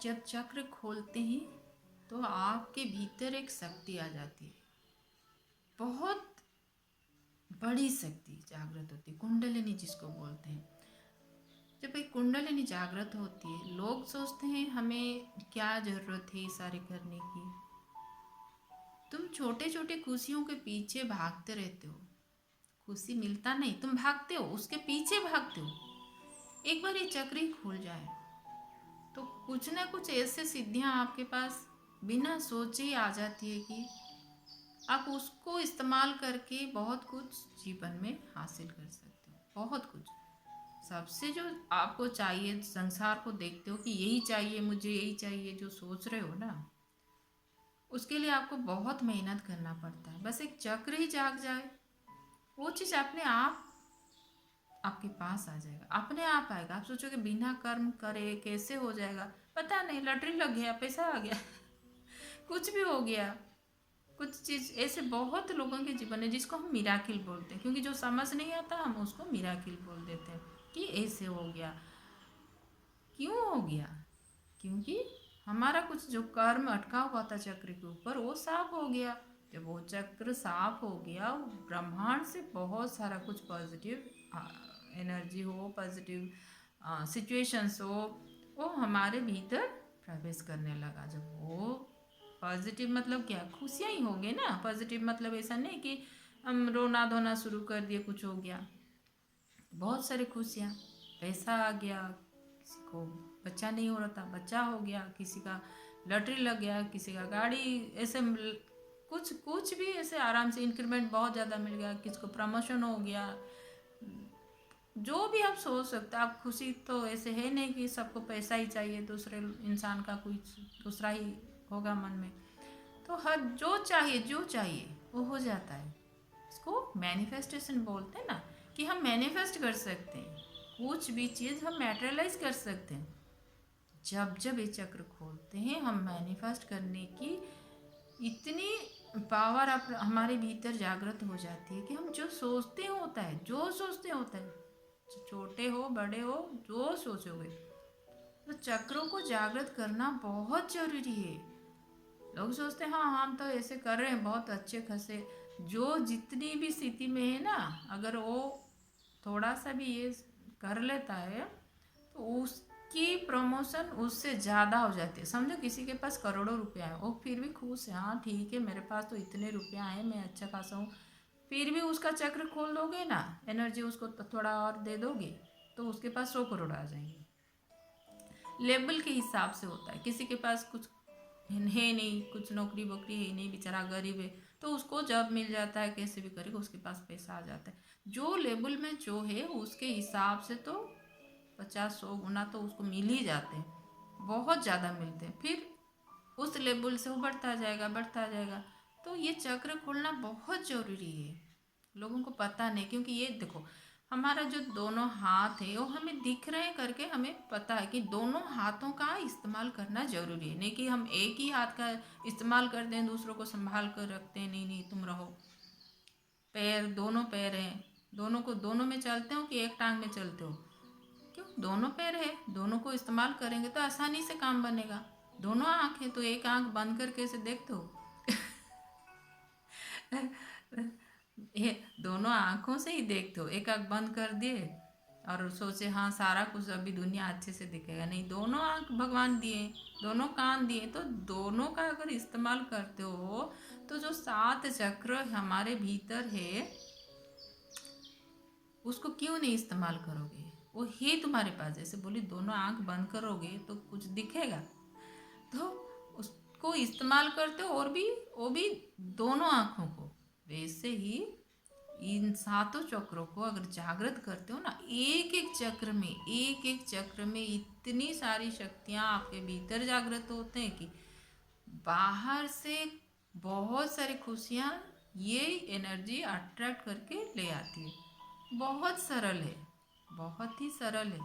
जब चक्र खोलते हैं तो आपके भीतर एक शक्ति आ जाती है, बहुत बड़ी शक्ति जागृत होती है, कुंडलिनी जिसको बोलते हैं। जब एक कुंडलिनी जागृत होती है, लोग सोचते हैं हमें क्या ज़रूरत है ये सारे करने की। तुम छोटे छोटे खुशियों के पीछे भागते रहते हो, खुशी मिलता नहीं, तुम भागते हो, उसके पीछे भागते हो। एक बार ये चक्र ही खुल जाए तो कुछ ना कुछ ऐसे सिद्धियां आपके पास बिना सोचे ही आ जाती है कि आप उसको इस्तेमाल करके बहुत कुछ जीवन में हासिल कर सकते हो, बहुत कुछ। सबसे जो आपको चाहिए, संसार को देखते हो कि यही चाहिए, मुझे यही चाहिए, जो सोच रहे हो ना, उसके लिए आपको बहुत मेहनत करना पड़ता है। बस एक चक्र ही जाग जाए, वो चीज़ अपने आप आपके पास आ जाएगा, अपने आप आएगा। आप सोचोगे बिना कर्म करे कैसे हो जाएगा, पता नहीं, लॉटरी लग गया, पैसा आ गया कुछ भी हो गया। कुछ चीज़ ऐसे बहुत लोगों के जीवन है जिसको हम मिराकिल बोलते हैं, क्योंकि जो समझ नहीं आता हम उसको मिराकिल बोल देते हैं कि ऐसे हो गया। क्यों हो गया? क्योंकि हमारा कुछ जो कर्म अटका हुआ था चक्र के ऊपर वो साफ हो गया। जब वो चक्र साफ हो गया, ब्रह्मांड से बहुत सारा कुछ पॉजिटिव एनर्जी हो, पॉजिटिव सिचुएशंस हो, वो हमारे भीतर प्रवेश करने लगा। जब वो पॉजिटिव मतलब क्या, खुशियाँ ही होंगे ना। पॉजिटिव मतलब ऐसा नहीं कि हम रोना धोना शुरू कर दिए, कुछ हो गया। बहुत सारी खुशियाँ, पैसा आ गया, किसी को बच्चा नहीं हो रहा था, बच्चा हो गया, किसी का लॉटरी लग गया, किसी का गाड़ी, ऐसे कुछ कुछ भी ऐसे आराम से इंक्रीमेंट बहुत ज़्यादा मिल गया, किसी को प्रमोशन हो गया। जो भी आप सोच सकते हैं। आप खुशी तो ऐसे है नहीं कि सबको पैसा ही चाहिए, दूसरे इंसान का कुछ दूसरा ही होगा मन में। तो हर जो चाहिए वो हो जाता है। इसको मैनिफेस्टेशन बोलते हैं ना, कि हम मैनिफेस्ट कर सकते हैं, कुछ भी चीज़ हम मैटेरियलाइज कर सकते हैं। जब जब ये चक्र खोलते हैं, हम मैनिफेस्ट करने की इतनी पावर आप हमारे भीतर जागृत हो जाती है कि हम जो सोचते हैं होता है, जो सोचते हैं होता है। छोटे हो बड़े हो, जो सोचोगे। तो चक्रों को जागृत करना बहुत जरूरी है। लोग सोचते हैं हाँ हम तो ऐसे कर रहे हैं बहुत अच्छे खासे। जो जितनी भी स्थिति में है ना, अगर वो थोड़ा सा भी ये कर लेता है तो उसकी प्रमोशन उससे ज़्यादा हो जाती है। समझो किसी के पास करोड़ों रुपया है, वो फिर भी खुश है, हाँ ठीक है मेरे पास तो इतने रुपया है, मैं अच्छा खासा हूँ। फिर भी उसका चक्र खोल दोगे ना, एनर्जी उसको थोड़ा और दे दोगे, तो उसके पास 100 करोड़ आ जाएंगे। लेवल के हिसाब से होता है। किसी के पास कुछ है नहीं, कुछ नौकरी वोकरी है नहीं, बेचारा गरीब है, तो उसको जब मिल जाता है कैसे भी करके उसके पास पैसा आ जाता है। जो लेवल में जो है उसके हिसाब से तो 50-100 गुना तो उसको मिल ही जाते हैं, बहुत ज़्यादा मिलते हैं। फिर उस लेवल से वो बढ़ता जाएगा, बढ़ता जाएगा। तो ये चक्र खुलना बहुत ज़रूरी है, लोगों को पता नहीं। क्योंकि ये देखो, हमारा जो दोनों हाथ है वो हमें दिख रहे हैं करके हमें पता है कि दोनों हाथों का इस्तेमाल करना जरूरी है। नहीं कि हम एक ही हाथ का इस्तेमाल करते हैं, दूसरों को संभाल कर रखते हैं, नहीं नहीं तुम रहो। पैर, दोनों पैर हैं, दोनों को दोनों में चलते हो कि एक टांग में चलते हो? क्यों, दोनों पैर है, दोनों को इस्तेमाल करेंगे तो आसानी से काम बनेगा। दोनों आँख है तो एक आँख बंद करके ऐसे देखते हो ये दोनों आंखों से ही देखते हो, एक आंख बंद कर दिए और सोचे हाँ सारा कुछ अभी दुनिया अच्छे से दिखेगा, नहीं। दोनों आंख भगवान दिए, दोनों कान दिए, तो दोनों का अगर इस्तेमाल करते हो तो जो 7 चक्र हमारे भीतर है उसको क्यों नहीं इस्तेमाल करोगे? वो है तुम्हारे पास। जैसे बोली दोनों आंख बंद करोगे तो कुछ दिखेगा, तो उसको इस्तेमाल करते हो, और भी वो भी दोनों आँखों को। वैसे ही इन 7 चक्रों को अगर जागृत करते हो ना, एक एक चक्र में इतनी सारी शक्तियाँ आपके भीतर जागृत होते हैं कि बाहर से बहुत सारी खुशियाँ ये एनर्जी अट्रैक्ट करके ले आती है। बहुत सरल है, बहुत ही सरल है।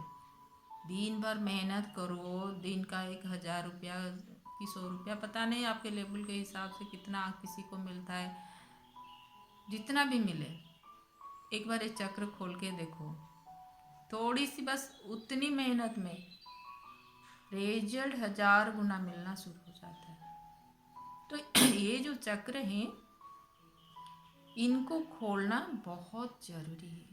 दिन भर मेहनत करो, दिन का 1,000 रुपया कि 100 रुपया, पता नहीं आपके लेवल के हिसाब से कितना किसी को मिलता है, जितना भी मिले एक बार ये चक्र खोल के देखो। थोड़ी सी बस उतनी मेहनत में रिजल्ट 1000 गुना मिलना शुरू हो जाता है। तो ये जो चक्र हैं इनको खोलना बहुत जरूरी है।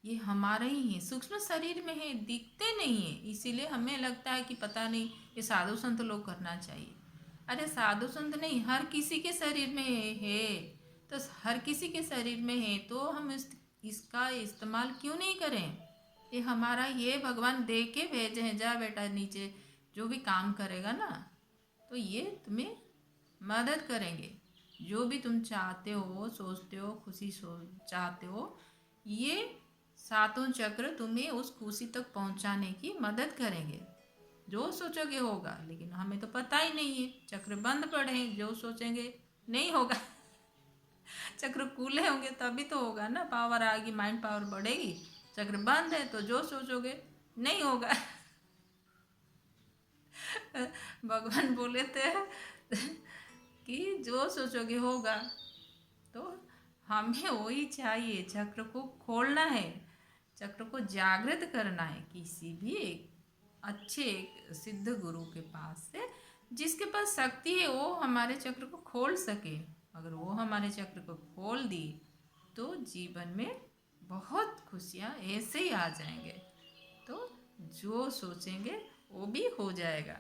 ये हमारा ही है, सूक्ष्म शरीर में है, दिखते नहीं है, इसीलिए हमें लगता है कि पता नहीं ये साधु संत लोग करना चाहिए। अरे साधु संत नहीं, हर किसी के शरीर में है। तो हर किसी के शरीर में है तो हम इसका इस्तेमाल क्यों नहीं करें। ये हमारा, ये भगवान दे के भेजे हैं, जा बेटा नीचे जो भी काम करेगा ना तो ये तुम्हें मदद करेंगे। जो भी तुम चाहते हो, सोचते हो, खुशी चाहते हो, ये सातों चक्र तुम्हें उस खुशी तक पहुंचाने की मदद करेंगे। जो सोचोगे होगा, लेकिन हमें तो पता ही नहीं है, चक्र बंद पड़े हैं, जो सोचेंगे नहीं होगा। चक्र खुले होंगे तभी तो होगा ना, पावर आएगी, माइंड पावर बढ़ेगी। चक्र बंद है तो जो सोचोगे नहीं होगा। भगवान बोले थे कि जो सोचोगे होगा। तो हमें वही चाहिए, चक्र को खोलना है, चक्र को जागृत करना है किसी भी एक अच्छे एक सिद्ध गुरु के पास से, जिसके पास शक्ति है वो हमारे चक्र को खोल सके। अगर वो हमारे चक्र को खोल दी तो जीवन में बहुत खुशियाँ ऐसे ही आ जाएंगे। तो जो सोचेंगे वो भी हो जाएगा।